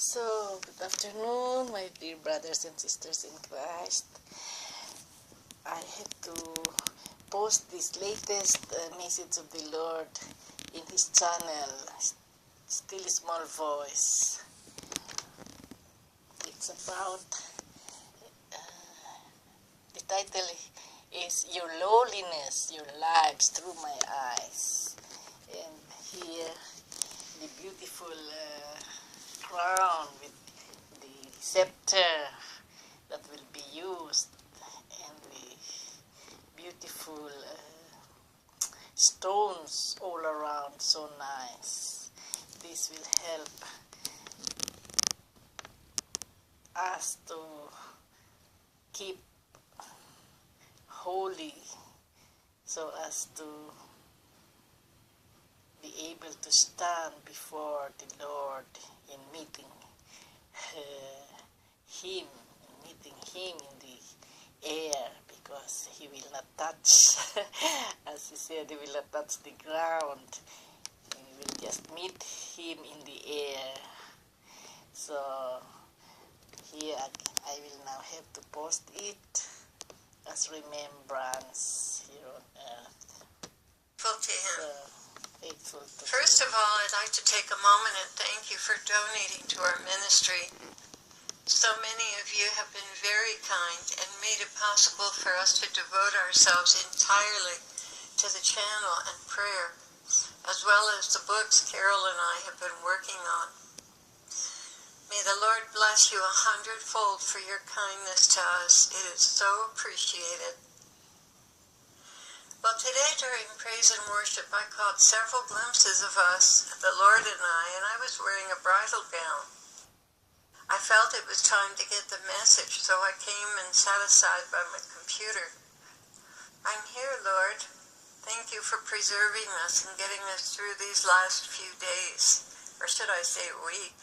So, good afternoon, my dear brothers and sisters in Christ. I had to post this latest message of the Lord in His channel, Still Small Voice. It's about, the title is Your Lowliness, Your Lives Through My Eyes. And here, the beautiful crown with the scepter that will be used, and the beautiful stones all around, so nice. This will help us to keep holy, so as to be able to stand before the Lord in meeting Him, in the air, because He will not touch, as He said, He will not touch the ground. We will just meet Him in the air. So here I will now have to post it as remembrance here on earth. Faithful to Him. Faithful to First Him. of all, I'd like to take a moment and thank you for donating to our ministry. So many of you have been very kind and made it possible for us to devote ourselves entirely to the channel and prayer, as well as the books Carol and I have been working on. May the Lord bless you 100-fold for your kindness to us. It is so appreciated. Well, today during praise and worship, I caught several glimpses of us, the Lord and I was wearing a bridal gown. I felt it was time to get the message, so I came and sat aside by my computer. I'm here, Lord. Thank you for preserving us and getting us through these last few days, or should I say week.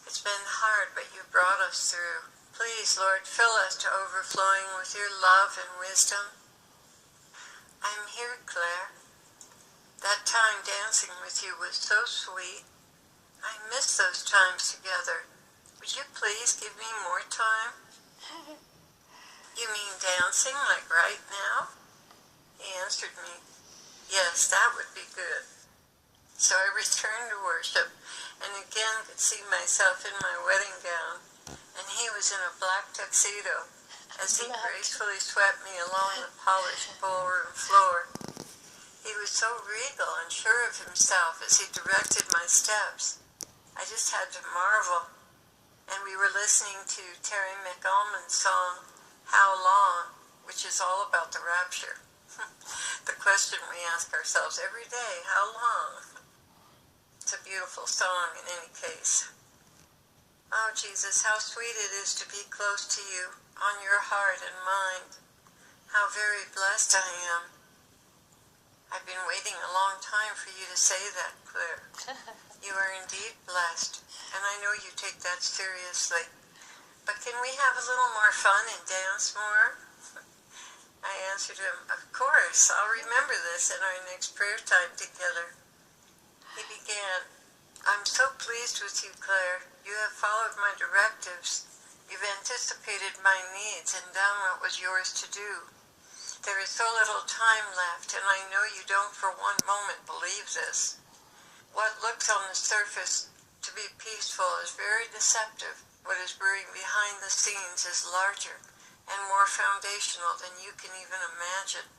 It's been hard, but you brought us through. Please, Lord, fill us to overflowing with your love and wisdom. I'm here, Claire. That time dancing with you was so sweet. I miss those times together. Would you please give me more time? You mean dancing like right now? He answered me, yes, that would be good. So I returned to worship and again could see myself in my wedding gown, and he was in a black tuxedo as he gracefully swept me along the polished ballroom floor. He was so regal and sure of himself as he directed my steps. I just had to marvel. And we were listening to Terry McAlmond's song, How Long, which is all about the rapture. The question we ask ourselves every day, how long? It's a beautiful song in any case. Oh, Jesus, how sweet it is to be close to you, on your heart and mind. How very blessed I am. I've been waiting a long time for you to say that, Claire. You are indeed blessed, and I know you take that seriously. But can we have a little more fun and dance more? I answered him, of course, I'll remember this in our next prayer time together. He began, I'm so pleased with you, Claire. You have followed my directives. You've anticipated my needs and done what was yours to do. There is so little time left, and I know you don't for one moment believe this. What looks on the surface to be peaceful is very deceptive. What is brewing behind the scenes is larger and more foundational than you can even imagine.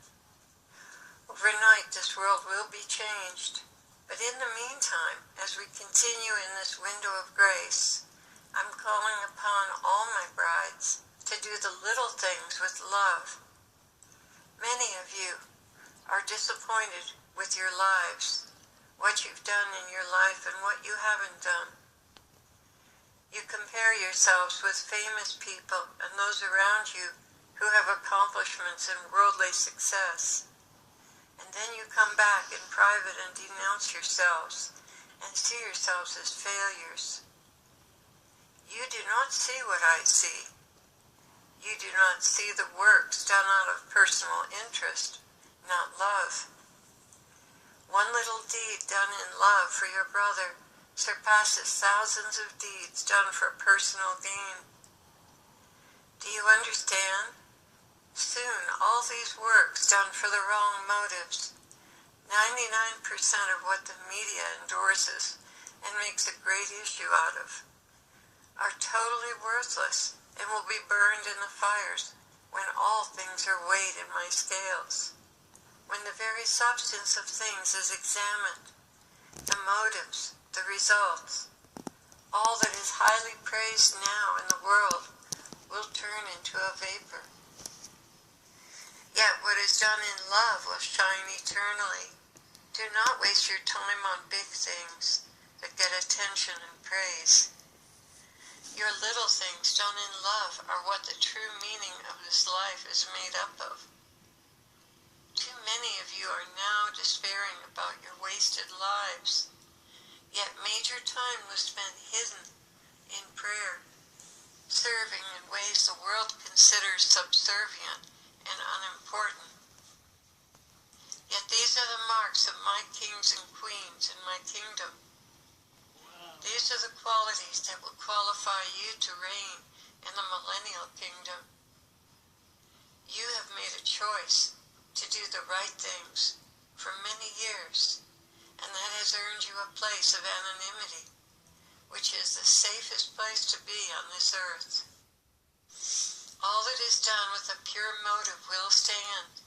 Overnight, this world will be changed. But in the meantime, as we continue in this window of grace, I'm calling upon all my brides to do the little things with love. Many of you are disappointed with your lives, what you've done in your life and what you haven't done. You compare yourselves with famous people and those around you who have accomplishments and worldly success. And then you come back in private and denounce yourselves and see yourselves as failures. You do not see what I see. You do not see the works done out of personal interest, not love. One little deed done in love for your brother surpasses thousands of deeds done for personal gain. Do you understand? Soon, all these works done for the wrong motives, 99% of what the media endorses and makes a great issue out of, are totally worthless and will be burned in the fires when all things are weighed in my scales. When the very substance of things is examined, the motives, the results, all that is highly praised now in the world will turn into a vapor. Yet what is done in love will shine eternally. Do not waste your time on big things that get attention and praise. Your little things done in love are what the true meaning of this life is made up of. Too many of you are now despairing about your wasted lives, yet major time was spent hidden in prayer, serving in ways the world considers subservient and unimportant. Yet these are the marks of my kings and queens in my kingdom. These are the qualities that will qualify you to reign in the millennial kingdom. You have made a choice to do the right things for many years, and that has earned you a place of anonymity, which is the safest place to be on this earth. All that is done with a pure motive will stand.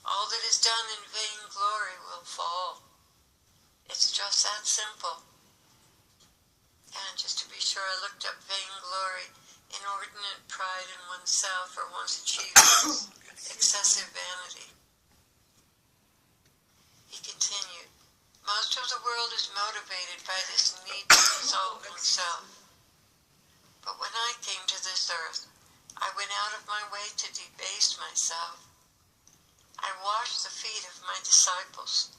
All that is done in vainglory will fall. It's just that simple. And just to be sure, I looked up vainglory, inordinate pride in oneself or one's achievements, excessive vanity. He continued, most of the world is motivated by this need to exalt oneself. But when I came to this earth, I went out of my way to debase myself. I washed the feet of my disciples.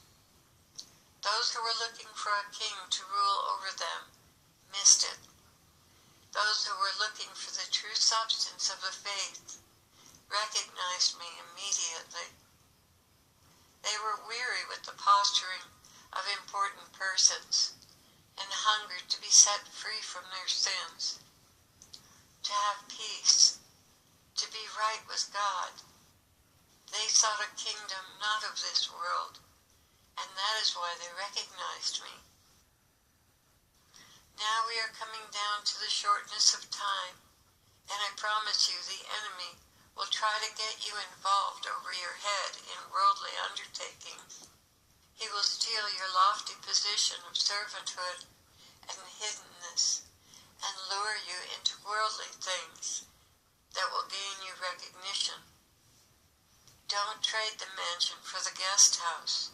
Those who were looking for a king to rule over them missed it. Those who were looking for the true substance of the faith recognized me immediately. They were weary with the posturing of important persons and hungered to be set free from their sins, to have peace, to be right with God. They sought a kingdom not of this world, and that is why they recognized me. Now we are coming down to the shortness of time, and I promise you the enemy will try to get you involved over your head in worldly undertakings. He will steal your lofty position of servanthood and hiddenness, and lure you into worldly things that will gain you recognition. Don't trade the mansion for the guest house.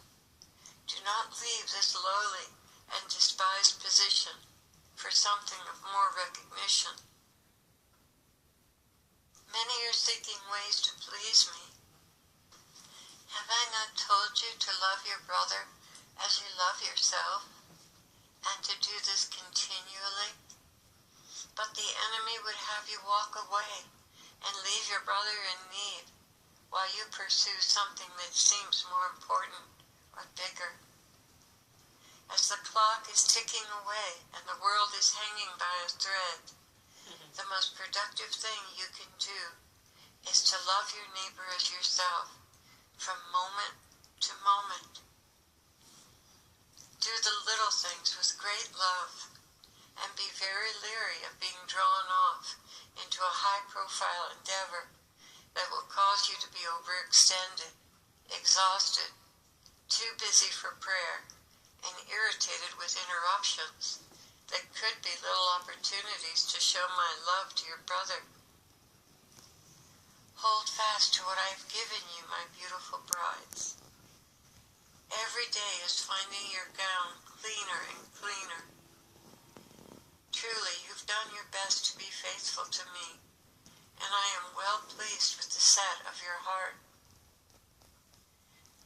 Do not leave this lowly and despised position for something of more recognition. Many are seeking ways to please me. Have I not told you to love your brother as you love yourself, and to do this continually? But the enemy would have you walk away and leave your brother in need while you pursue something that seems more important or bigger. As the clock is ticking away and the world is hanging by a thread, the most productive thing you can do is to love your neighbor as yourself from moment to moment. Do the little things with great love and be very leery of being drawn off into a high-profile endeavor that will cause you to be overextended, exhausted, too busy for prayer, and irritated with interruptions that could be little opportunities to show my love to your brother. Hold fast to what I have given you, my beautiful brides. Every day is finding your gown cleaner and cleaner. Truly, you've done your best to be faithful to me, and I am well pleased with the set of your heart.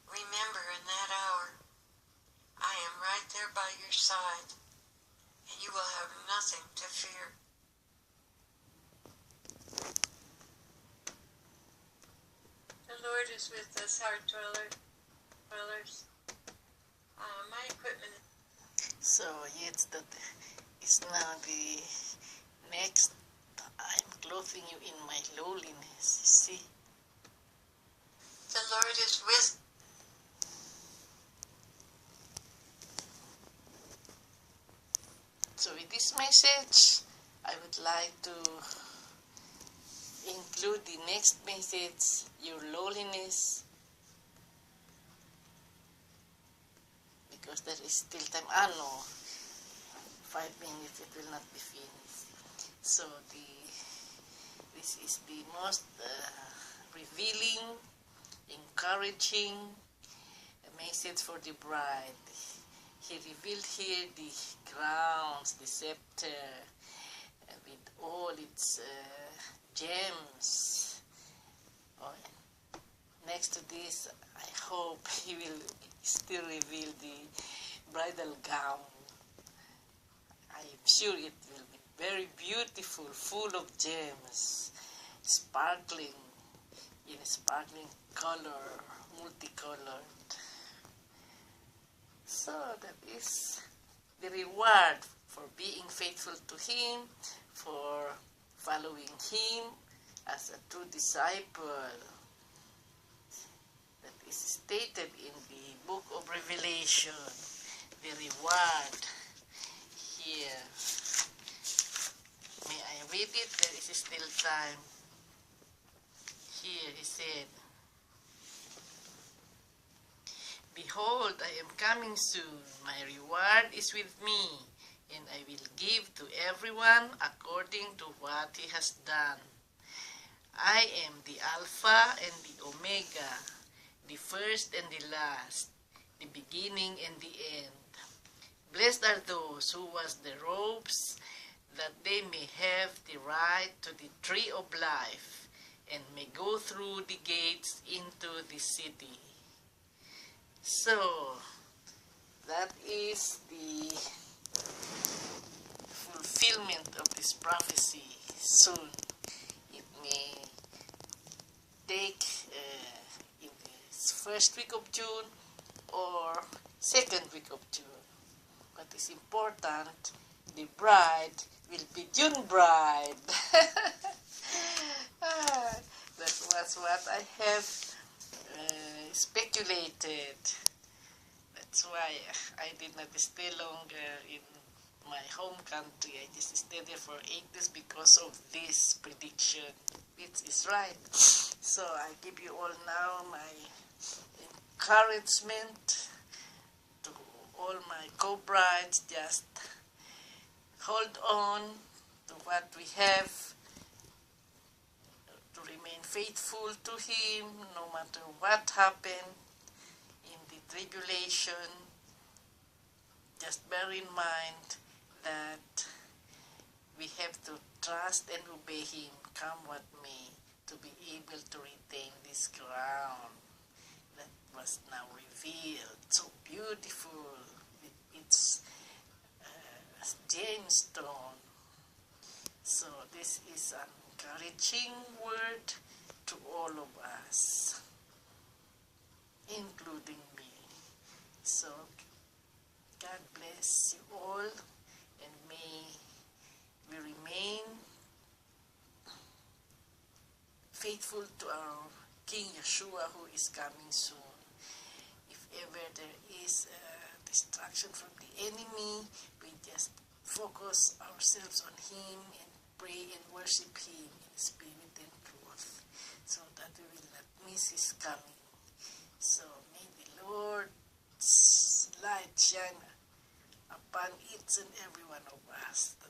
Remember, in that hour, I am right there by your side, and you will have nothing to fear. The Lord is with us, heart dwellers. My equipment So yes, that is now the next. I'm clothing you in my lowliness. See? The Lord is with. So with this message, I would like to include the next message, your lowliness, because there is still time. No, 5 minutes it will not be finished. So this is the most revealing, encouraging message for the bride. He revealed here the crowns, the scepter, with all its gems. Oh, next to this, I hope he will still reveal the bridal gown. I am sure it will be very beautiful, full of gems, sparkling, in a sparkling color, multicolored. So that is the reward for being faithful to Him, for following Him as a true disciple. That is stated in the book of Revelation. The reward here. May I read it? There is still time. Here he said, "Behold, I am coming soon. My reward is with me, and I will give to everyone according to what he has done. I am the Alpha and the Omega, the first and the last, the beginning and the end. Blessed are those who wash their robes, that they may have the right to the tree of life, and may go through the gates into the city." So, that is the fulfillment of this prophecy. Soon, it may take in the first week of June or second week of June. What is important, the bride will be June bride. That was what I have speculated. That's why I did not stay longer in my home country. I just stayed there for 8 days because of this prediction, which is right. So I give you all now my encouragement to all my co-brides. Just hold on to what we have, to remain faithful to Him no matter what happened in the tribulation. Just bear in mind that we have to trust and obey Him, come what may, to be able to retain this crown that was now revealed, so beautiful with its gemstone. So this is an encouraging word to all of us, including me. So God bless you all, and may we remain faithful to our King Yeshua, who is coming soon. If ever there is a distraction from the enemy, we just focus ourselves on Him and pray and worship Him in spirit and truth, so that we will not miss His coming. So may the Lord's light shine upon each and every one of us, that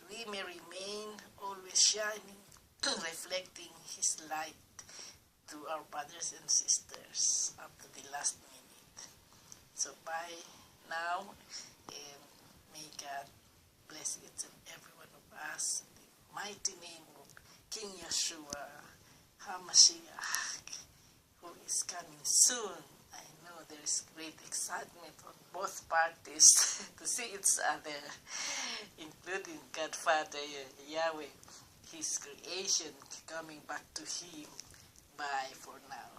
we may remain always shining, reflecting His light to our brothers and sisters up to the last minute. So bye now, and may God bless each and every one of us in the mighty name of King Yeshua HaMashiach, who is coming soon. I know there is great excitement on both parties to see each other, including God Father Yahweh, His creation coming back to Him. Bye for now.